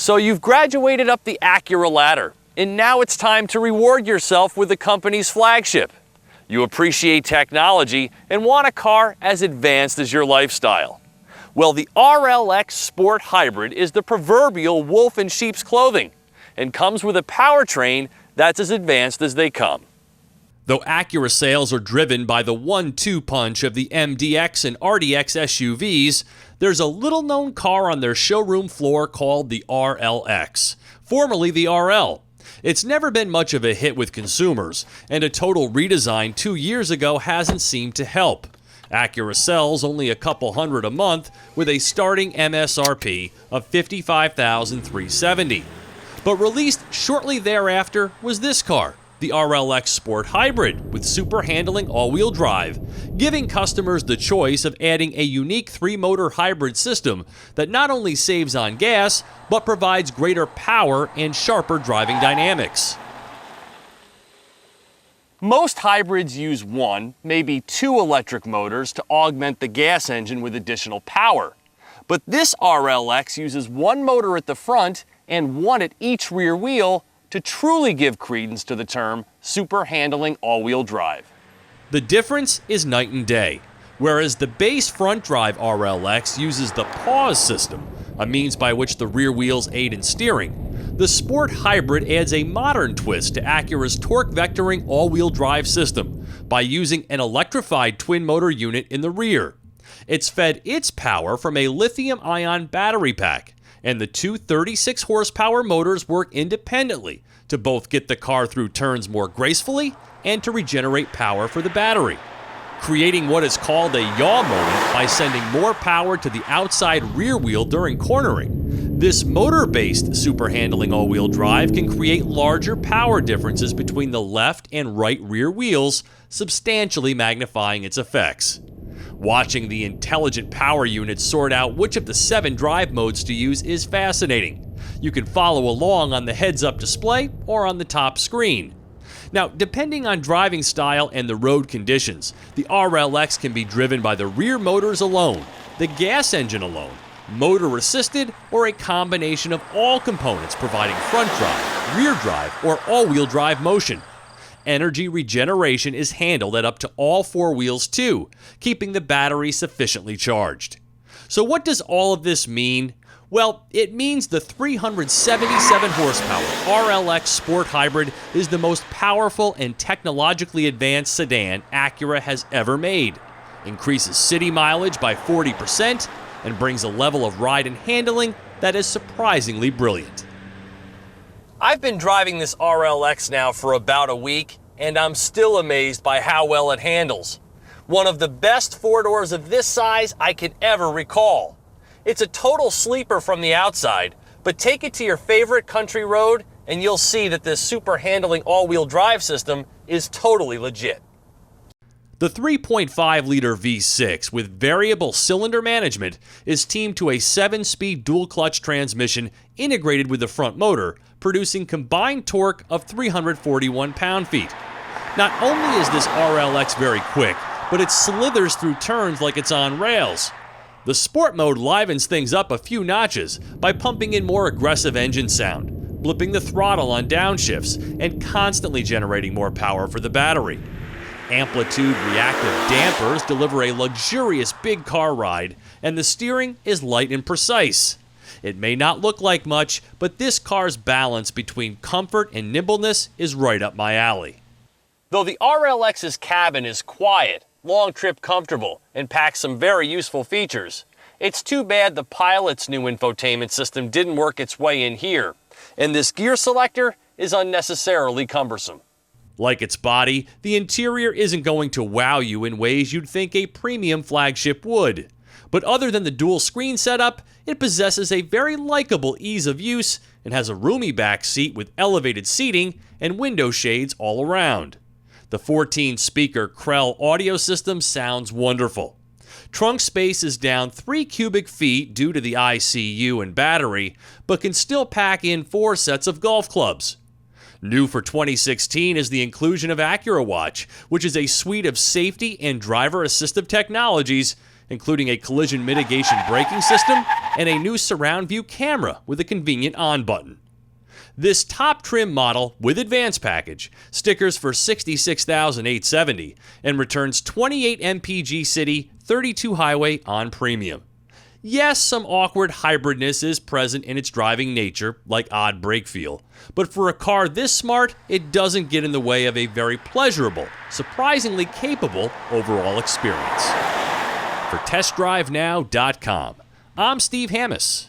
So you've graduated up the Acura ladder, and now it's time to reward yourself with the company's flagship. You appreciate technology and want a car as advanced as your lifestyle. Well, the RLX Sport Hybrid is the proverbial wolf in sheep's clothing and comes with a powertrain that's as advanced as they come. Though Acura sales are driven by the 1-2 punch of the MDX and RDX SUVs, there's a little-known car on their showroom floor called the RLX, formerly the RL. It's never been much of a hit with consumers, and a total redesign 2 years ago hasn't seemed to help. Acura sells only a couple hundred a month with a starting MSRP of $55,370. But released shortly thereafter was this car, the RLX Sport Hybrid with super handling all-wheel drive, giving customers the choice of adding a unique 3-motor hybrid system that not only saves on gas, but provides greater power and sharper driving dynamics. Most hybrids use 1, maybe 2 electric motors to augment the gas engine with additional power. But this RLX uses 1 motor at the front and 1 at each rear wheel to truly give credence to the term super handling all-wheel drive. The difference is night and day. Whereas the base front drive RLX uses the pause system, a means by which the rear wheels aid in steering, the Sport Hybrid adds a modern twist to Acura's torque vectoring all-wheel drive system by using an electrified twin-motor unit in the rear. It's fed its power from a lithium-ion battery pack, and the two 36-horsepower motors work independently to both get the car through turns more gracefully and to regenerate power for the battery, creating what is called a yaw moment by sending more power to the outside rear wheel during cornering. This motor-based super handling all-wheel drive can create larger power differences between the left and right rear wheels, substantially magnifying its effects. Watching the intelligent power unit sort out which of the 7 drive modes to use is fascinating. You can follow along on the heads-up display or on the top screen. Now, depending on driving style and the road conditions, the RLX can be driven by the rear motors alone, the gas engine alone, motor-assisted, or a combination of all components providing front drive, rear drive, or all-wheel drive motion. Energy regeneration is handled at up to all 4 wheels too, keeping the battery sufficiently charged. So what does all of this mean? Well, it means the 377 horsepower RLX Sport Hybrid is the most powerful and technologically advanced sedan Acura has ever made, increases city mileage by 40%, and brings a level of ride and handling that is surprisingly brilliant. I've been driving this RLX now for about a week, and I'm still amazed by how well it handles. One of the best 4-doors of this size I can ever recall. It's a total sleeper from the outside, but take it to your favorite country road and you'll see that this super handling all-wheel drive system is totally legit. The 3.5-liter V6 with variable cylinder management is teamed to a 7-speed dual-clutch transmission integrated with the front motor, producing combined torque of 341 pound-feet. Not only is this RLX very quick, but it slithers through turns like it's on rails. The Sport mode livens things up a few notches by pumping in more aggressive engine sound, blipping the throttle on downshifts, and constantly generating more power for the battery. Amplitude reactive dampers deliver a luxurious big car ride, and the steering is light and precise. It may not look like much, but this car's balance between comfort and nimbleness is right up my alley. Though the RLX's cabin is quiet, long-trip comfortable, and packs some very useful features, it's too bad the pilot's new infotainment system didn't work its way in here, and this gear selector is unnecessarily cumbersome. Like its body, the interior isn't going to wow you in ways you'd think a premium flagship would. But other than the dual screen setup, it possesses a very likable ease of use and has a roomy back seat with elevated seating and window shades all around. The 14-speaker Krell audio system sounds wonderful. Trunk space is down 3 cubic feet due to the ICU and battery, but can still pack in 4 sets of golf clubs. New for 2016 is the inclusion of Acura Watch, which is a suite of safety and driver assistive technologies, including a collision mitigation braking system, and a new surround view camera with a convenient on button. This top trim model with advanced package stickers for $66,870 and returns 28 mpg city, 32 highway on premium. Yes, some awkward hybridness is present in its driving nature, like odd brake feel, but for a car this smart, it doesn't get in the way of a very pleasurable, surprisingly capable overall experience. For TestDriveNow.com, I'm Steve Hammis.